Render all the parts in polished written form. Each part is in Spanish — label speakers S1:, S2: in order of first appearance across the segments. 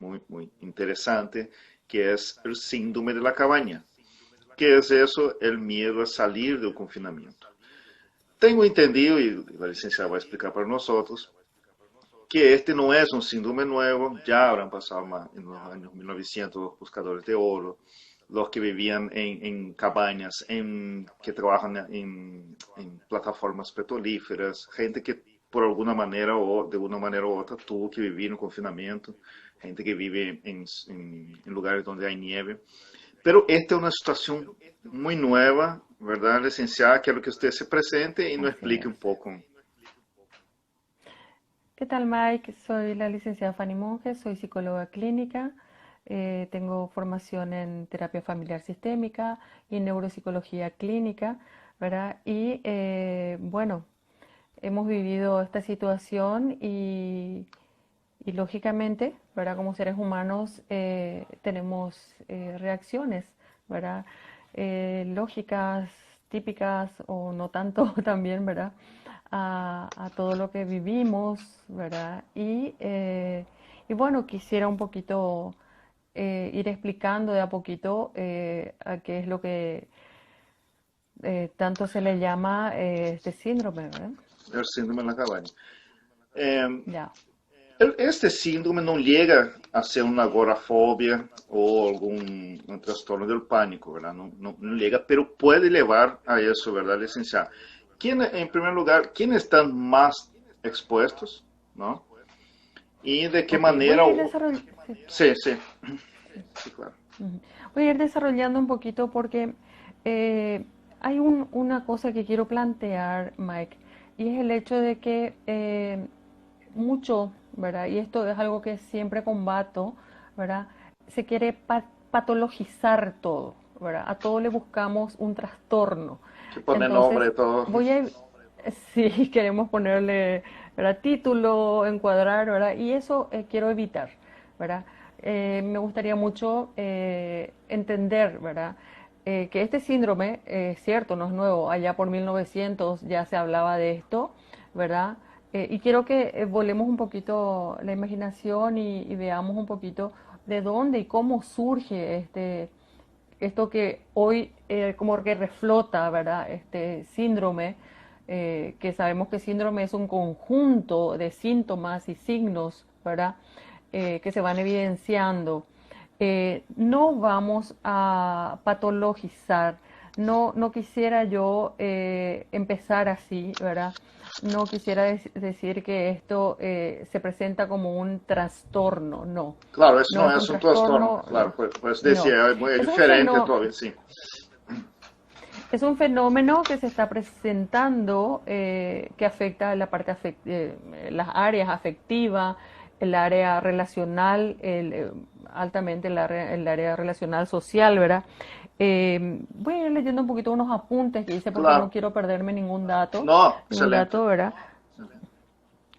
S1: muy interesante, que es el síndrome de la cabaña. ¿Qué es eso? El miedo a salir del confinamiento. Tengo entendido, y la licenciada va a explicar para nosotros, que este no es un síndrome nuevo, ya habrán pasado más en los años 1900 los buscadores de oro, los que vivían en cabañas, que trabajan en plataformas petrolíferas, gente que por alguna manera o de una manera u otra tuvo que vivir en confinamiento, gente que vive en lugares donde hay nieve. Pero esta es una situación muy nueva, ¿verdad, licenciada? Quiero que usted se presente y nos
S2: Así
S1: explique
S2: es.
S1: un poco.
S2: ¿Qué tal, Mike? Soy la licenciada Fanny Monge, soy psicóloga clínica, tengo formación en terapia familiar sistémica y en neuropsicología clínica, ¿verdad? Y bueno, hemos vivido esta situación y lógicamente, ¿verdad? Como seres humanos tenemos reacciones, ¿verdad? Lógicas, típicas o no tanto también, ¿verdad? A todo lo que vivimos, ¿verdad? Y bueno, quisiera un poquito ir explicando de a poquito a qué es lo que tanto se le llama este síndrome, ¿verdad?
S1: El síndrome de la cabaña. Eh,
S2: Ya.
S1: este síndrome no llega a ser una agorafobia o algún un trastorno del pánico, ¿verdad? No llega, pero puede llevar a eso, ¿verdad, licenciada? En primer lugar, ¿quiénes están más expuestos, ¿no? Y de qué
S2: Ok, voy
S1: manera...
S2: a ir desarrollando. Sí,
S1: Sí, sí,
S2: sí.
S1: sí, claro.
S2: Ujú. Voy a ir desarrollando un poquito porque hay una cosa que quiero plantear, Mike, y es el hecho de que mucho, ¿verdad? Y esto es algo que siempre combato, ¿verdad? Se quiere patologizar todo, ¿verdad? A todo le buscamos un trastorno.
S1: Que pone nombre
S2: Entonces,
S1: y todo.
S2: voy a, sí, queremos ponerle, ¿verdad? Título, encuadrar, ¿verdad? Y eso quiero evitar, ¿verdad? Me gustaría mucho entender, ¿verdad? Que este síndrome, es cierto, no es nuevo, allá por 1900 ya se hablaba de esto, ¿verdad? Y quiero que volemos un poquito la imaginación y veamos un poquito de dónde y cómo surge esto que hoy como que reflota, ¿verdad? Este síndrome, que sabemos que síndrome es un conjunto de síntomas y signos, ¿verdad? Que se van evidenciando. No vamos a patologizar. No quisiera yo empezar así, ¿verdad? No quisiera decir que esto se presenta como un trastorno, no.
S1: Claro, eso
S2: No
S1: no
S2: es un
S1: es un trastorno,
S2: trastorno,
S1: claro, pues
S2: no.
S1: decía, es muy
S2: Es un
S1: diferente
S2: fenómeno,
S1: todavía, sí.
S2: es un fenómeno que se está presentando que afecta la las áreas afectivas, el área relacional, altamente el área relacional social, ¿verdad? Voy a ir leyendo un poquito unos apuntes que hice porque no
S1: Claro,
S2: quiero perderme
S1: no,
S2: ningún
S1: excelente.
S2: dato, ¿verdad?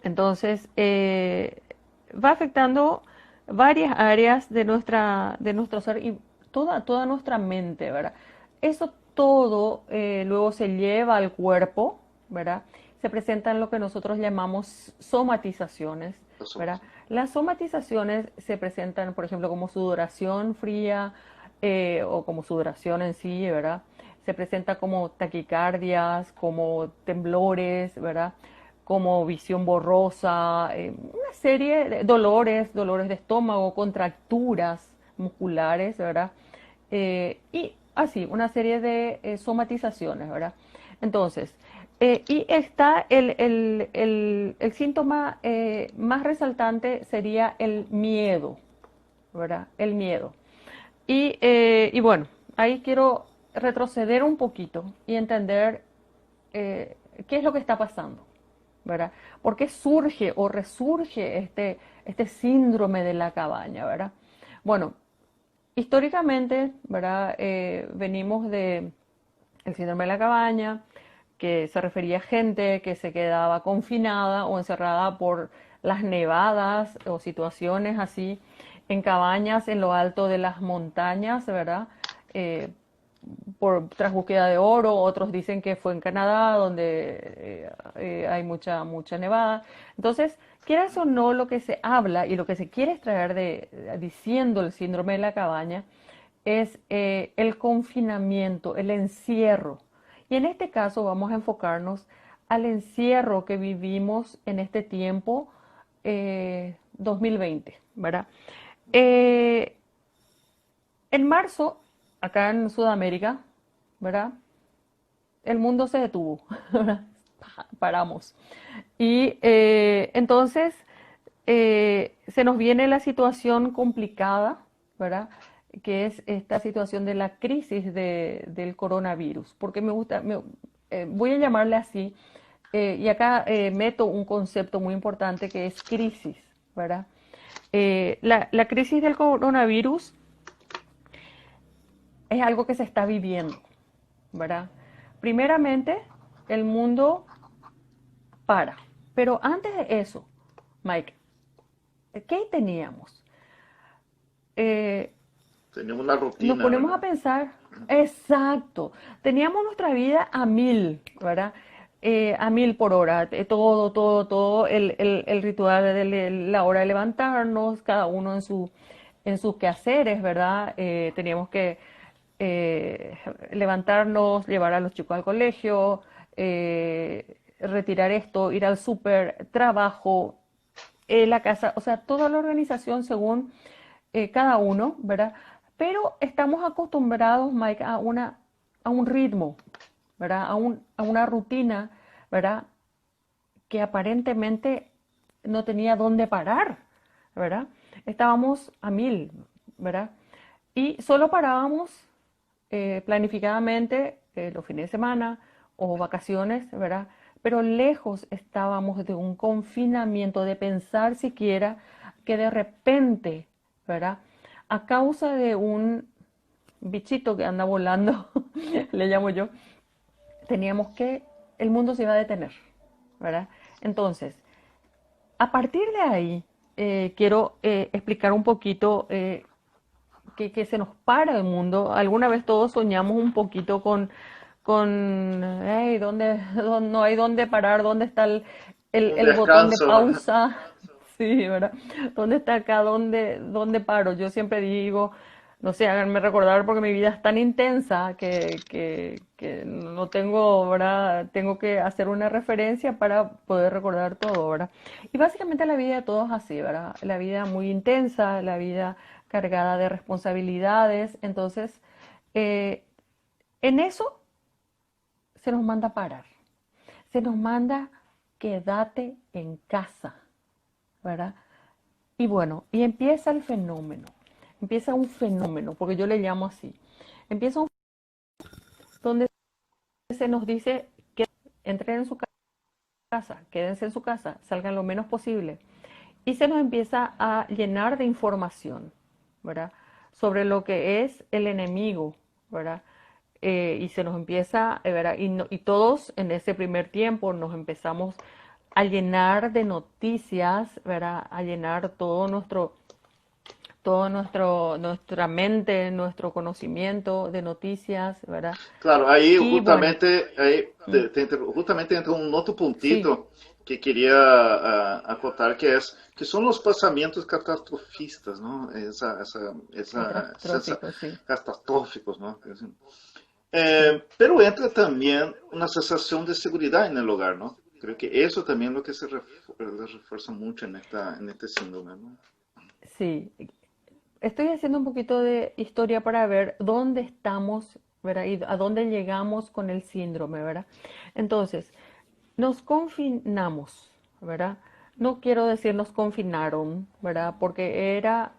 S2: Entonces, va afectando varias áreas de nuestro ser y toda nuestra mente, ¿verdad? Eso todo luego se lleva al cuerpo, ¿verdad? Se presentan lo que nosotros llamamos somatizaciones, ¿verdad? Las somatizaciones se presentan, por ejemplo, como sudoración fría o como sudoración en sí, ¿verdad? Se presenta como taquicardias, como temblores, ¿verdad? Como visión borrosa, una serie de dolores de estómago, contracturas musculares, ¿verdad? Y así, una serie de somatizaciones, ¿verdad? Entonces, y está el síntoma más resaltante sería el miedo, ¿verdad? El miedo. Y bueno, ahí quiero retroceder un poquito y entender qué es lo que está pasando, ¿verdad? ¿Por qué surge o resurge este síndrome de la cabaña, ¿verdad? Bueno, históricamente, ¿verdad? Venimos de el síndrome de la cabaña, que se refería a gente que se quedaba confinada o encerrada por las nevadas o situaciones así en cabañas en lo alto de las montañas, ¿verdad? Eh, tras búsqueda de oro, otros dicen que fue en Canadá, donde hay mucha nevada. Entonces, quieras o no, lo que se habla y lo que se quiere extraer diciendo el síndrome de la cabaña es el confinamiento, el encierro. Y en este caso vamos a enfocarnos al encierro que vivimos en este tiempo 2020, ¿verdad? Eh, en marzo, acá en Sudamérica, ¿verdad? El mundo se detuvo, ¿verdad? Paramos. Y entonces se nos viene la situación complicada, ¿verdad? Que es esta situación de la crisis del coronavirus, porque voy a llamarle así, y acá meto un concepto muy importante que es crisis, ¿verdad? La crisis del coronavirus es algo que se está viviendo, ¿verdad? Primeramente, el mundo para. Pero antes de eso, Mike, ¿qué teníamos? Eh,
S1: Tenemos una
S2: nos
S1: rutina,
S2: ponemos a
S1: ¿verdad?
S2: pensar, exacto, teníamos nuestra vida a mil, ¿verdad? A mil por hora, todo, el ritual de la hora de levantarnos, cada uno en sus quehaceres, ¿verdad? Teníamos que eh, levantarnos, llevar a los chicos al colegio, retirar esto, ir al súper, trabajo, la casa, o sea, toda la organización según cada uno, ¿verdad? Pero estamos acostumbrados, Mike, a un ritmo, ¿verdad? A una rutina, ¿verdad? Que aparentemente no tenía dónde parar, ¿verdad? Estábamos a mil, ¿verdad? Y solo parábamos planificadamente los fines de semana o vacaciones, ¿verdad? Pero lejos estábamos de un confinamiento, de pensar siquiera que de repente, ¿verdad? A causa de un bichito que anda volando, le llamo yo, teníamos que, el mundo se iba a detener, ¿verdad? Entonces, a partir de ahí, quiero explicar un poquito que se nos para el mundo. Alguna vez todos soñamos un poquito hey, no hay dónde parar, dónde está
S1: Un
S2: el botón de
S1: descanso, ¿verdad?
S2: pausa. Sí, ¿verdad? ¿Dónde está acá? ¿Dónde paro? Yo siempre digo, no sé, háganme recordar porque mi vida es tan intensa que no tengo, ¿verdad? Tengo que hacer una referencia para poder recordar todo, ¿verdad? Y básicamente la vida de todos es así, ¿verdad? La vida muy intensa, la vida cargada de responsabilidades. Entonces, eh, en eso se nos manda parar. Se nos manda quédate en casa, ¿verdad? Y bueno, y empieza el fenómeno. Empieza un fenómeno, porque yo le llamo así. Empieza un donde se nos dice que entren en su casa, quédense en su casa, salgan lo menos posible. Y se nos empieza a llenar de información, ¿verdad? Sobre lo que es el enemigo, ¿verdad? Y se nos empieza, ¿verdad? Y todos en ese primer tiempo nos empezamos a llenar de noticias, ¿verdad? A llenar nuestra mente, nuestro conocimiento de noticias, ¿verdad?
S1: Claro, ahí
S2: Y bueno,
S1: justamente, justamente entra un otro
S2: sí,
S1: puntito que quería acotar, que es que son los pensamientos catastrofistas, ¿no?
S2: catastrófico, sí.
S1: Catastróficos, ¿no? Pero entra también una sensación de seguridad en el hogar, ¿no? Creo que eso también es lo que refuerza mucho en este síndrome, ¿no?
S2: Sí, estoy haciendo un poquito de historia para ver dónde estamos, ¿verdad? Y a dónde llegamos con el síndrome, ¿verdad? Entonces, nos confinamos, ¿verdad? No quiero decir nos confinaron, ¿verdad? Porque era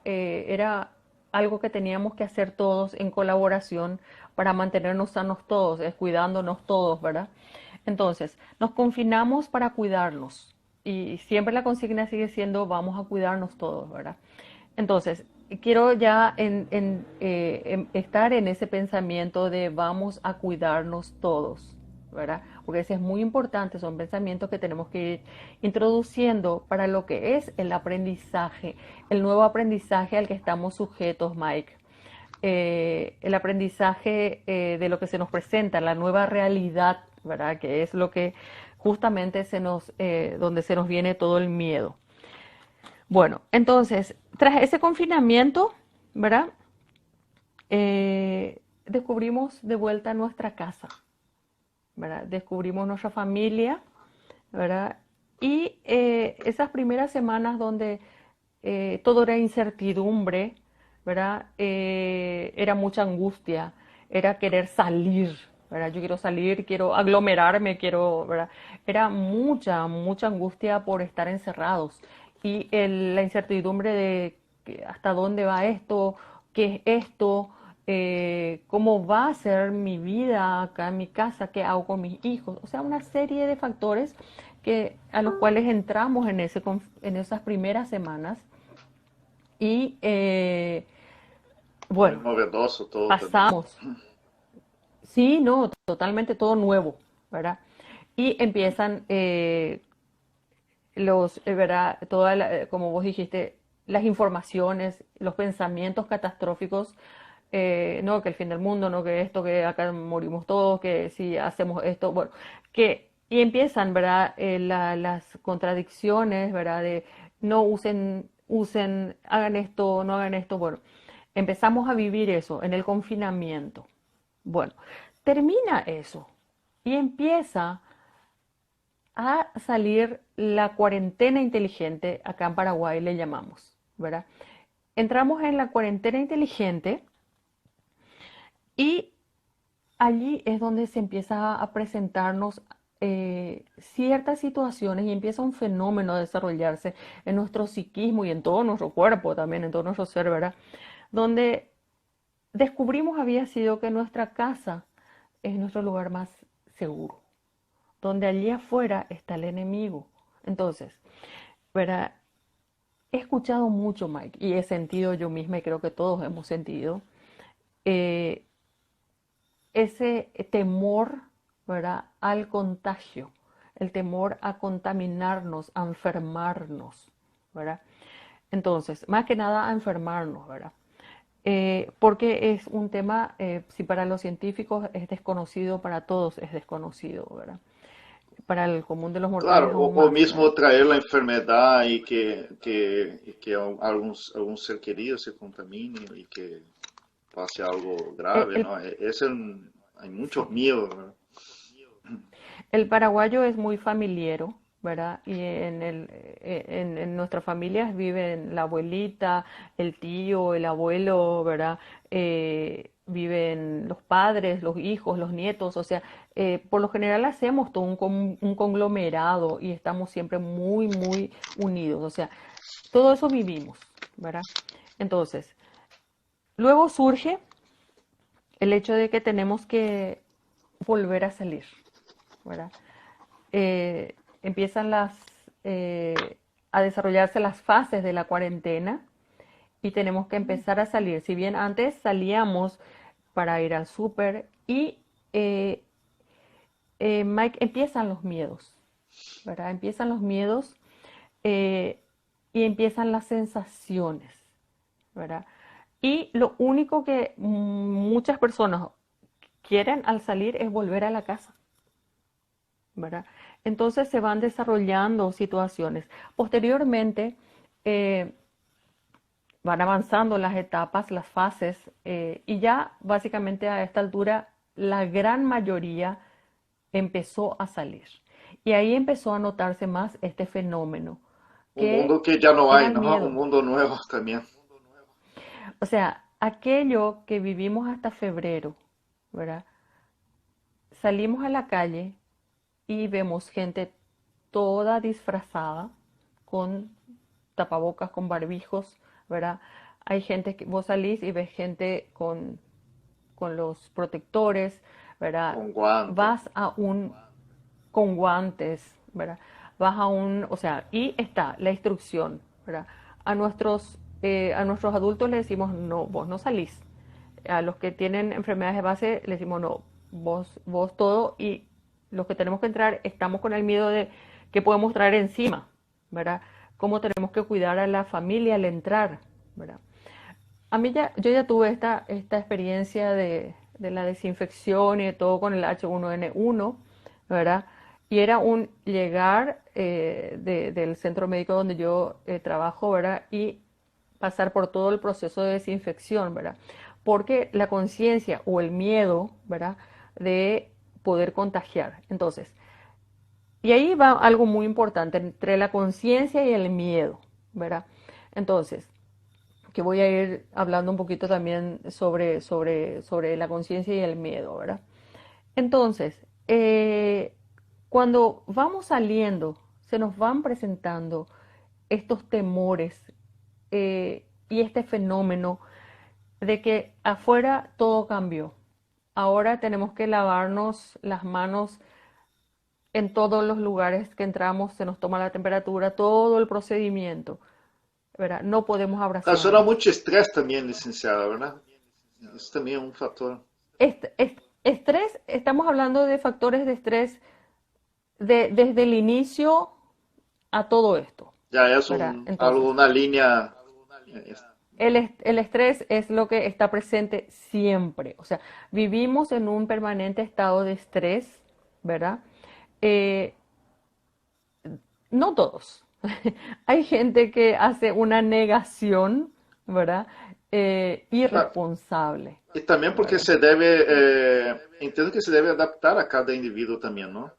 S2: algo que teníamos que hacer todos en colaboración para mantenernos sanos todos, cuidándonos todos, ¿verdad? Entonces, nos confinamos para cuidarnos. Y siempre la consigna sigue siendo vamos a cuidarnos todos, ¿verdad? Entonces, quiero ya estar en ese pensamiento de vamos a cuidarnos todos, ¿verdad? Porque ese es muy importante, son pensamientos que tenemos que ir introduciendo para lo que es el aprendizaje, el nuevo aprendizaje al que estamos sujetos, Mike. El aprendizaje de lo que se nos presenta, la nueva realidad, ¿verdad? Que es lo que justamente donde se nos viene todo el miedo. Bueno, entonces, tras ese confinamiento, ¿verdad? Descubrimos de vuelta nuestra casa, ¿verdad? Descubrimos nuestra familia, ¿verdad? Y esas primeras semanas donde todo era incertidumbre, ¿verdad? Era mucha angustia, era querer salir, ¿verdad? Yo quiero salir, quiero aglomerarme, quiero, ¿verdad? Era mucha, mucha angustia por estar encerrados y la incertidumbre de hasta dónde va esto, qué es esto, cómo va a ser mi vida acá en mi casa, qué hago con mis hijos, o sea, una serie de factores a los cuales entramos en esas primeras semanas y
S1: Muy
S2: bueno,
S1: novedoso todo también.
S2: pasamos, sí, no, totalmente todo nuevo, ¿verdad? Y empiezan ¿verdad? Como vos dijiste, las informaciones, los pensamientos catastróficos, no, que el fin del mundo, no, que esto, que acá morimos todos, que si hacemos esto, bueno, y empiezan, ¿verdad? Las contradicciones, ¿verdad? De no usen, hagan esto, no hagan esto, bueno, empezamos a vivir eso en el confinamiento. Bueno, termina eso y empieza a salir la cuarentena inteligente, acá en Paraguay le llamamos, ¿verdad? Entramos en la cuarentena inteligente y allí es donde se empieza a presentarnos ciertas situaciones y empieza un fenómeno a desarrollarse en nuestro psiquismo y en todo nuestro cuerpo también, en todo nuestro ser, ¿verdad? Donde descubrimos había sido que nuestra casa es nuestro lugar más seguro, donde allí afuera está el enemigo. Entonces, ¿verdad? He escuchado mucho, Mike, y he sentido yo misma, y creo que todos hemos sentido, eh, ese temor, ¿verdad?, al contagio, el temor a contaminarnos, a enfermarnos, ¿verdad? Entonces, más que nada a enfermarnos, ¿verdad? Porque es un tema, si para los científicos es desconocido, para todos es desconocido, ¿verdad? Para el común de los mortales
S1: Claro,
S2: aún
S1: o
S2: más,
S1: mismo
S2: ¿verdad?
S1: traer la enfermedad y que algún ser querido se contamine y que pase algo
S2: El,
S1: grave,
S2: el-
S1: ¿no? Hay muchos
S2: sí.
S1: miedos, ¿verdad?
S2: El paraguayo es muy familiero, ¿verdad? Y en nuestras familias viven la abuelita, el tío, el abuelo, ¿verdad? Viven los padres, los hijos, los nietos, o sea, por lo general hacemos todo un conglomerado y estamos siempre muy, muy unidos, o sea, todo eso vivimos, ¿verdad? Entonces, luego surge el hecho de que tenemos que volver a salir, ¿verdad? Empiezan a desarrollarse las fases de la cuarentena y tenemos que empezar a salir. Si bien antes salíamos para ir al súper y eh, Mike, empiezan los miedos, ¿verdad? Empiezan los miedos eh, y empiezan las sensaciones, ¿verdad? Y lo único que muchas personas quieren al salir es volver a la casa, ¿verdad? Entonces se van desarrollando situaciones. Posteriormente eh, van avanzando las etapas, las fases, y ya básicamente a esta altura la gran mayoría empezó a salir. Y ahí empezó a notarse más este fenómeno,
S1: Un mundo
S2: que
S1: que ya no
S2: era
S1: hay,
S2: el
S1: ¿no? Un
S2: miedo.
S1: mundo nuevo también.
S2: O sea, aquello que vivimos hasta febrero, ¿verdad? Salimos a la calle y vemos gente toda disfrazada con tapabocas, con barbijos, ¿verdad? Hay gente que vos salís y ves gente con los protectores, ¿verdad?
S1: Con guantes.
S2: Vas a un, con guantes, ¿verdad? Vas a un, o sea, y está la instrucción, ¿verdad? A nuestros adultos le decimos, no, vos no salís. A los que tienen enfermedades de base le decimos, no, vos todo, y los que tenemos que entrar estamos con el miedo de que podemos traer encima, ¿verdad? Cómo tenemos que cuidar a la familia al entrar, ¿verdad? Yo ya tuve esta experiencia de la desinfección y de todo con el H1N1, ¿verdad? Y era un llegar del centro médico donde yo trabajo, ¿verdad? Y pasar por todo el proceso de desinfección, ¿verdad? Porque la conciencia o el miedo, ¿verdad? De poder contagiar. Entonces, y ahí va algo muy importante entre la conciencia y el miedo, ¿verdad? Entonces, que voy a ir hablando un poquito también sobre la conciencia y el miedo, ¿verdad? Entonces, cuando vamos saliendo, se nos van presentando estos temores y este fenómeno de que afuera todo cambió. Ahora tenemos que lavarnos las manos en todos los lugares que entramos, se nos toma la temperatura, todo el procedimiento, ¿verdad? No podemos
S1: Causará
S2: abrazarnos.
S1: mucho estrés también, licenciada, ¿verdad? Eso también es un factor.
S2: Estrés, estamos hablando de factores de estrés desde el inicio a todo esto,
S1: Ya es
S2: ¿verdad?
S1: algo,
S2: Entonces,
S1: una línea. eh,
S2: el estrés es lo que está presente siempre, o sea, vivimos en un permanente estado de estrés, ¿verdad? Eh, no todos. Hay gente que hace una negación, ¿verdad?
S1: claro.
S2: Irresponsable,
S1: Y también porque
S2: ¿verdad?
S1: se debe, entiendo que se debe adaptar a cada individuo también, ¿no?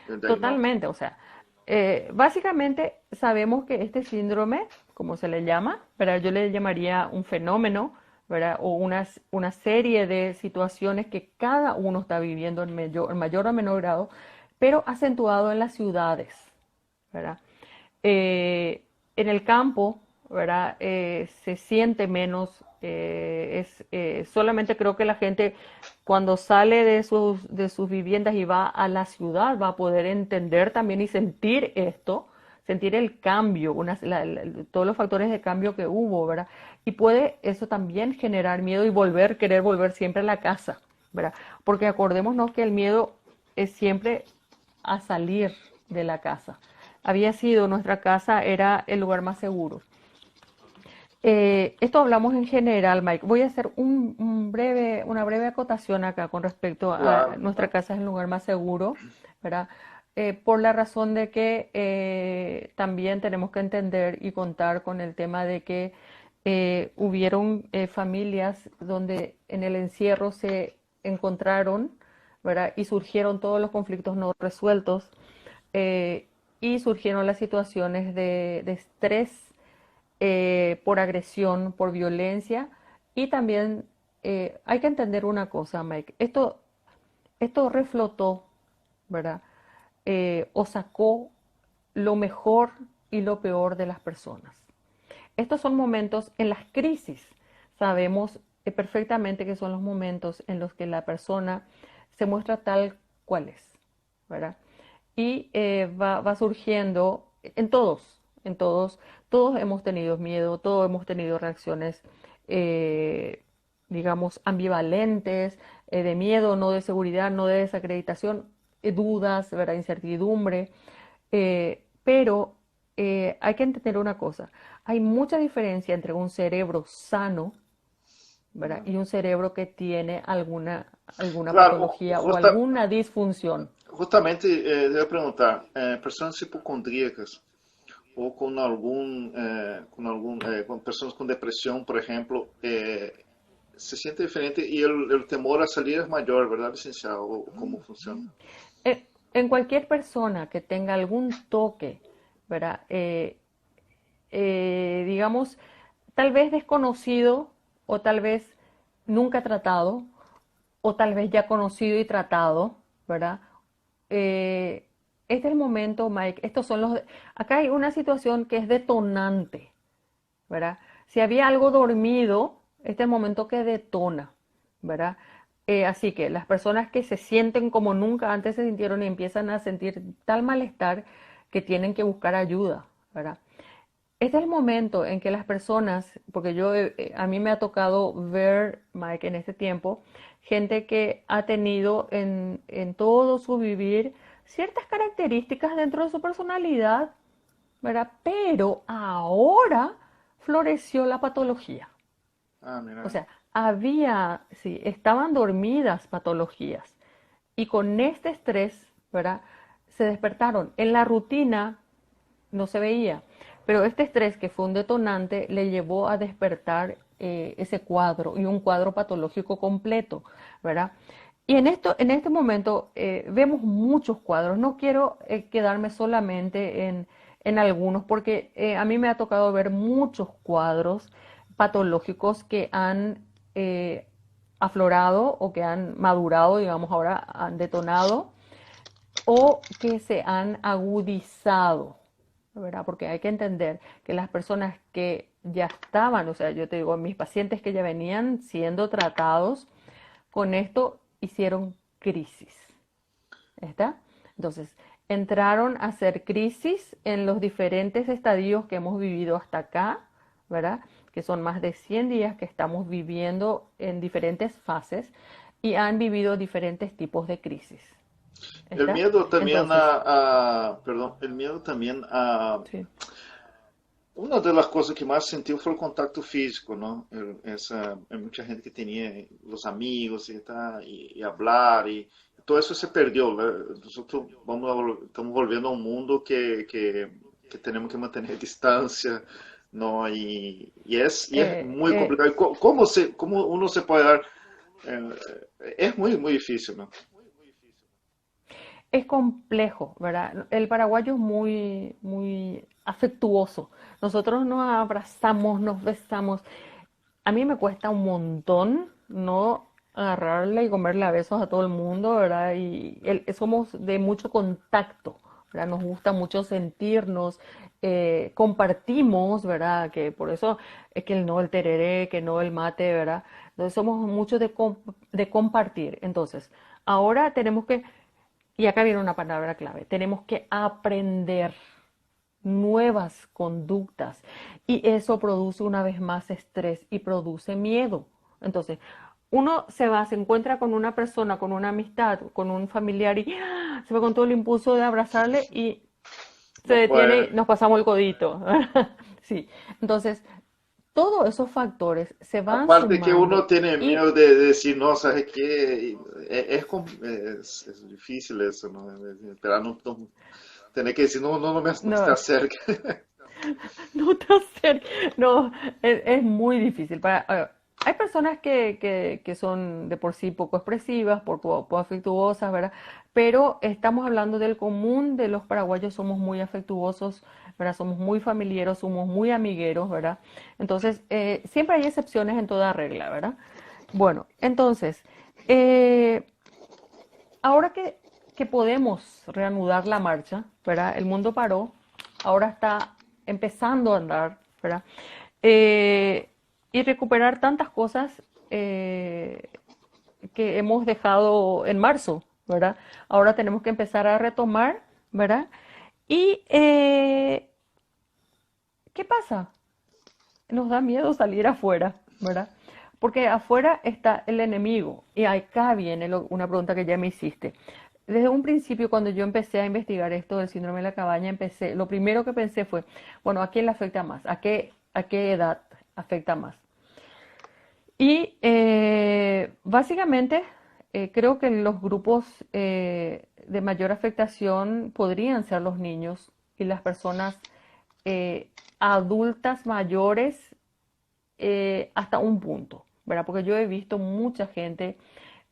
S1: De ahí no.
S2: Totalmente, o sea, básicamente sabemos que este síndrome, como se le llama, ¿verdad? Yo le llamaría un fenómeno, ¿verdad? O una serie de situaciones que cada uno está viviendo en mayor o menor grado, pero acentuado en las ciudades, ¿verdad? Eh, en el campo, ¿verdad? Se siente menos, solamente creo que la gente cuando sale de sus viviendas y va a la ciudad va a poder entender también y sentir esto, sentir el cambio, todos los factores de cambio que hubo, ¿verdad? Y puede eso también generar miedo y querer volver siempre a la casa, ¿verdad? Porque acordémonos que el miedo es siempre a salir de la casa. Había sido, nuestra casa era el lugar más seguro. Esto hablamos en general, Mike. Voy a hacer una breve acotación acá con respecto a
S1: Claro.
S2: nuestra casa es el lugar más seguro, ¿verdad? Por la razón de que también tenemos que entender y contar con el tema de que hubieron familias donde en el encierro se encontraron, ¿verdad? Y surgieron todos los conflictos no resueltos eh, y surgieron las situaciones de estrés por agresión, por violencia y también hay que entender una cosa, Mike, esto reflotó, ¿verdad? O sacó lo mejor y lo peor de las personas. Estos son momentos en las crisis. Sabemos perfectamente que son los momentos en los que la persona se muestra tal cual es, ¿verdad? Y va surgiendo todos hemos tenido miedo, todos hemos tenido reacciones, eh, digamos, ambivalentes, de miedo, no de seguridad, no de desacreditación, dudas, ¿verdad? Incertidumbre, pero hay que entender una cosa, hay mucha diferencia entre un cerebro sano, ¿verdad? Y un cerebro que tiene alguna
S1: Claro,
S2: patología o alguna disfunción.
S1: justamente eu ia perguntar, pessoas hipocondríacas ou com pessoas com depressão, por exemplo, se sente diferente e o temor a salir é maior, verdade, licenciado? Ou como funciona?
S2: En cualquier persona que tenga algún toque, ¿verdad? Digamos, tal vez desconocido o tal vez nunca tratado o tal vez ya conocido y tratado, ¿verdad? Eh, este es el momento, Mike. Acá hay una situación que es detonante, ¿verdad? Si había algo dormido, este es el momento que detona, ¿verdad? Así que las personas que se sienten como nunca antes se sintieron y empiezan a sentir tal malestar que tienen que buscar ayuda, ¿verdad? Este es el momento en que las personas, porque a mí me ha tocado ver, Mike, en este tiempo, gente que ha tenido en todo su vivir ciertas características dentro de su personalidad, ¿verdad? Pero ahora floreció la patología.
S1: Ah,
S2: O
S1: mira.
S2: sea, sí, estaban dormidas patologías. Y con este estrés, ¿verdad? Se despertaron. En la rutina no se veía, pero este estrés que fue un detonante le llevó a despertar ese cuadro y un cuadro patológico completo, ¿verdad? Y en este momento vemos muchos cuadros. No quiero quedarme solamente en algunos, porque a mí me ha tocado ver muchos cuadros patológicos que han aflorado o que han madurado, digamos ahora, han detonado o que se han agudizado, ¿verdad? Porque hay que entender que las personas que ya estaban, o sea, yo te digo, mis pacientes que ya venían siendo tratados con esto, hicieron crisis, ¿está? Entonces, entraron a hacer crisis en los diferentes estadios que hemos vivido hasta acá, ¿verdad? Que son más de 100 días que estamos viviendo en diferentes fases y han vivido diferentes tipos de crisis,
S1: El
S2: ¿está?
S1: miedo también
S2: Entonces,
S1: perdón, el miedo también a...
S2: sí.
S1: Uma das coisas que mais sentiu foi o contato físico, não? É muita gente que tinha os amigos e tá, e hablar e todo isso se perdeu, né? Nós estamos volvendo a um mundo que temos que manter distância, não? E é
S2: Eh,
S1: muito
S2: eh,
S1: complicado. Como uno se pode dar é muito difícil, não?
S2: es complejo, ¿verdad? El paraguayo es muy afectuoso. Nosotros nos abrazamos, nos besamos. A mí me cuesta un montón no agarrarle y comerle a besos a todo el mundo, ¿verdad? Somos de mucho contacto, ¿verdad? Nos gusta mucho sentirnos, compartimos, ¿verdad? Que por eso es que el tereré, que no el mate, ¿verdad? Entonces somos mucho de compartir. Entonces, ahora tenemos que, y acá viene una palabra clave, tenemos que aprender nuevas conductas y eso produce una vez más estrés y produce miedo. Entonces, uno se va, se encuentra con una persona, con una amistad, con un familiar y ¡ah! Se va con todo el impulso de abrazarle y se
S1: Não
S2: detiene y
S1: pode.
S2: nos pasamos el codito. Sí, entonces todos esos factores se van
S1: Aparte que uno
S2: sumando
S1: tiene
S2: y
S1: miedo de decir, nossa, es que es difícil eso, ¿no? Esperar no tener que decir, no está
S2: no,
S1: cerca.
S2: no te acerques. No, es muy difícil. Hay personas que son de por sí poco expresivas, poco afectuosas, ¿verdad? Pero estamos hablando del común de los paraguayos, somos muy afectuosos, ¿verdad? Somos muy familiares, somos muy amigueros, ¿verdad? Entonces, siempre hay excepciones en toda regla, ¿verdad? Bueno, entonces, eh, ahora que podemos reanudar la marcha, ¿verdad? El mundo paró, ahora está empezando a andar, ¿verdad? Eh, y recuperar tantas cosas que hemos dejado en marzo, ¿verdad? Ahora tenemos que empezar a retomar, ¿verdad? Y ¿qué pasa? Nos da miedo salir afuera, ¿verdad? Porque afuera está el enemigo. Y acá viene una pregunta que ya me hiciste. Desde un principio, cuando yo empecé a investigar esto del síndrome de la cabaña, lo primero que pensé fue, bueno, ¿a quién le afecta más? A qué edad afecta más? Y básicamente creo que los grupos de mayor afectación podrían ser los niños y las personas eh, adultas mayores hasta un punto, ¿verdad? Porque yo he visto mucha gente,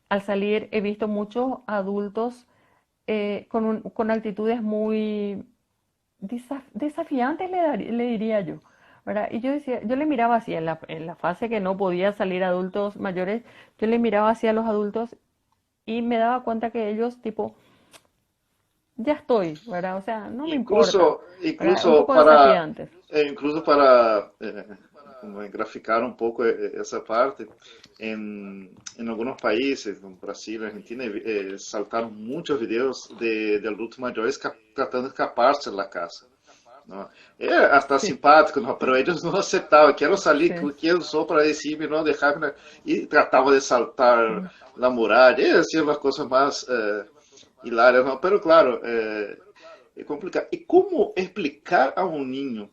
S2: al salir he visto muchos adultos con actitudes muy desafiantes, le diría yo, ¿verdad? Y yo decía, yo le miraba así en la fase que no podía salir adultos mayores, yo le miraba así a los adultos y me daba cuenta que ellos, tipo, ya estoy, ¿verdad? O sea, no me importa, ¿verdad? Un
S1: Incluso
S2: poco desafiantes.
S1: incluso para como graficar un poco esa parte, en algunos países, como Brasil, Argentina, saltaron muchos videos de adultos mayores tratando de escaparse de la casa. ¿No? Era hasta
S2: Sí,
S1: simpático, ¿no? Pero ellos no aceptaban. Quiero salir,
S2: sí.
S1: quiero solo para decirme, no dejarme. Y trataban de saltar la muralla. Y hacían las cosas más hilarias, ¿no? Pero claro, es complicado. ¿Y cómo explicar a un niño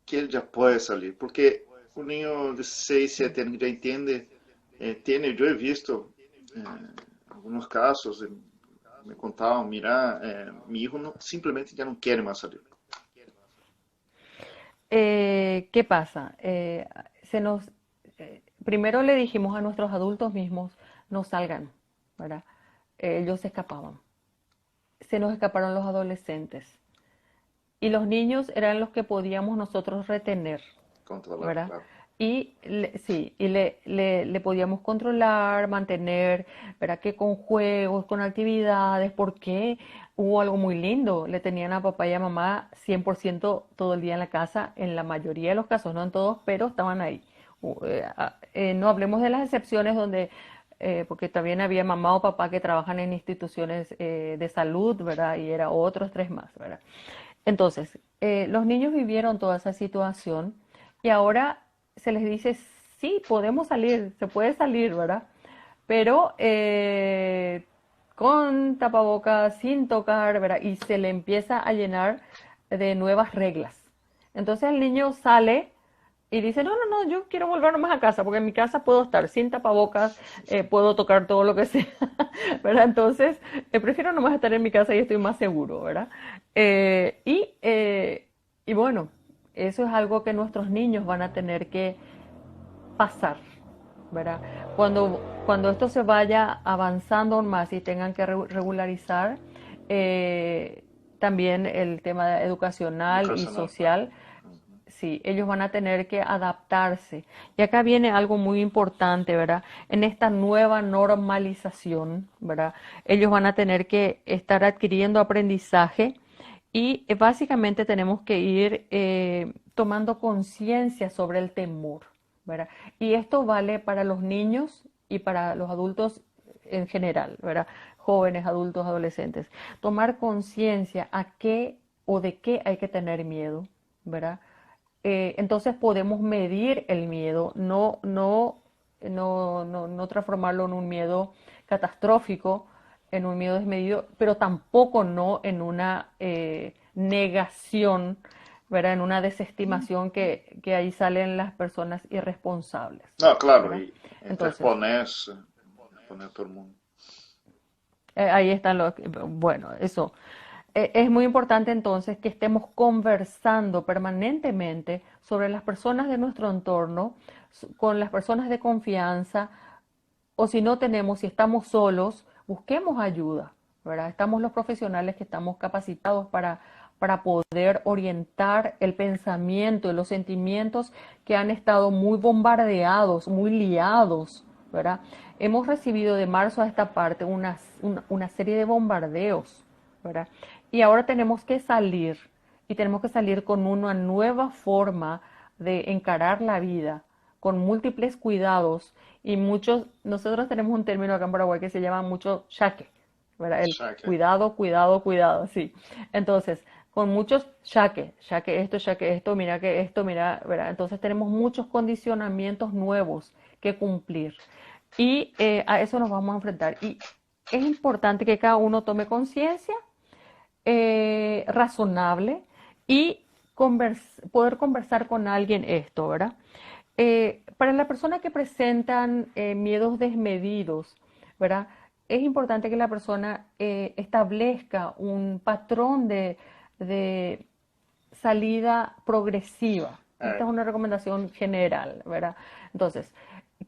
S1: que él ya puede salir? Porque un niño de 6 7 años ya entiende, tiene, yo he visto algunos casos me contaban, mira, mi hijo simplemente ya no quiere más salir.
S2: ¿Qué pasa? Se nos, primero le dijimos a nuestros adultos mismos, no salgan, ¿verdad? Ellos se escapaban. Se nos escaparon los adolescentes. Y los niños eran los que podíamos nosotros retener,
S1: Controlar,
S2: ¿verdad?
S1: claro.
S2: Y sí, y le podíamos controlar, mantener, ¿verdad? Que con juegos, con actividades, porque hubo algo muy lindo. Le tenían a papá y a mamá 100% todo el día en la casa, en la mayoría de los casos, no en todos, pero estaban ahí. No hablemos de las excepciones donde, porque también había mamá o papá que trabajan en instituciones de salud, ¿verdad? Y era otro estrés más, ¿verdad? Entonces, los niños vivieron toda esa situación y ahora se les dice, sí, podemos salir, se puede salir, ¿verdad? Pero con tapabocas, sin tocar, ¿verdad? Y se le empieza a llenar de nuevas reglas. Entonces el niño sale y dice, no, no, no, yo quiero volver nomás a casa, porque en mi casa puedo estar sin tapabocas, puedo tocar todo lo que sea, ¿verdad? Entonces, prefiero nomás estar en mi casa y estoy más seguro, ¿verdad? Eh, y, eh, y bueno, eso es algo que nuestros niños van a tener que pasar, ¿verdad? Cuando esto se vaya avanzando aún más y tengan que regularizar, eh, también el tema educacional y
S1: Educacional, claro.
S2: social,
S1: Ujú.
S2: sí, ellos van a tener que adaptarse. Y acá viene algo muy importante, ¿verdad? En esta nueva normalización, ¿verdad? Ellos van a tener que estar adquiriendo aprendizaje y básicamente tenemos que ir tomando conciencia sobre el temor, ¿verdad? Y esto vale para los niños y para los adultos en general, ¿verdad? Jóvenes, adultos, adolescentes. Tomar conciencia a qué o de qué hay que tener miedo, ¿verdad? Entonces podemos medir el miedo, no transformarlo en un miedo catastrófico, en un miedo desmedido, pero tampoco no en una negación, ¿verdad? En una desestimación que ahí salen las personas irresponsables,
S1: No, claro,
S2: ¿verdad?
S1: y te
S2: Entonces,
S1: expones, exponer a todo el mundo.
S2: ahí están los, bueno, eso. Es muy importante entonces que estemos conversando permanentemente sobre las personas de nuestro entorno, con las personas de confianza, o si no tenemos, si estamos solos, busquemos ayuda, ¿verdad? Estamos los profesionales que estamos capacitados para poder orientar el pensamiento y los sentimientos que han estado muy bombardeados, muy liados, ¿verdad? Hemos recibido de marzo a esta parte una serie de bombardeos, ¿verdad? Y ahora tenemos que salir, y tenemos que salir con una nueva forma de encarar la vida, con múltiples cuidados y muchos, nosotros tenemos un término acá en Paraguay que se llama mucho shaque, ¿verdad? El
S1: Saque.
S2: cuidado, cuidado, cuidado, sí. Entonces, con muchos shaque esto, mira que esto, mira, ¿verdad? Entonces tenemos muchos condicionamientos nuevos que cumplir y a eso nos vamos a enfrentar. Y es importante que cada uno tome conciencia razonable y poder conversar con alguien esto, ¿verdad? Para la persona que presentan miedos desmedidos, ¿verdad? Es importante que la persona establezca un patrón de salida progresiva. Esta
S1: Eh,
S2: es una recomendación general, ¿verdad? Entonces,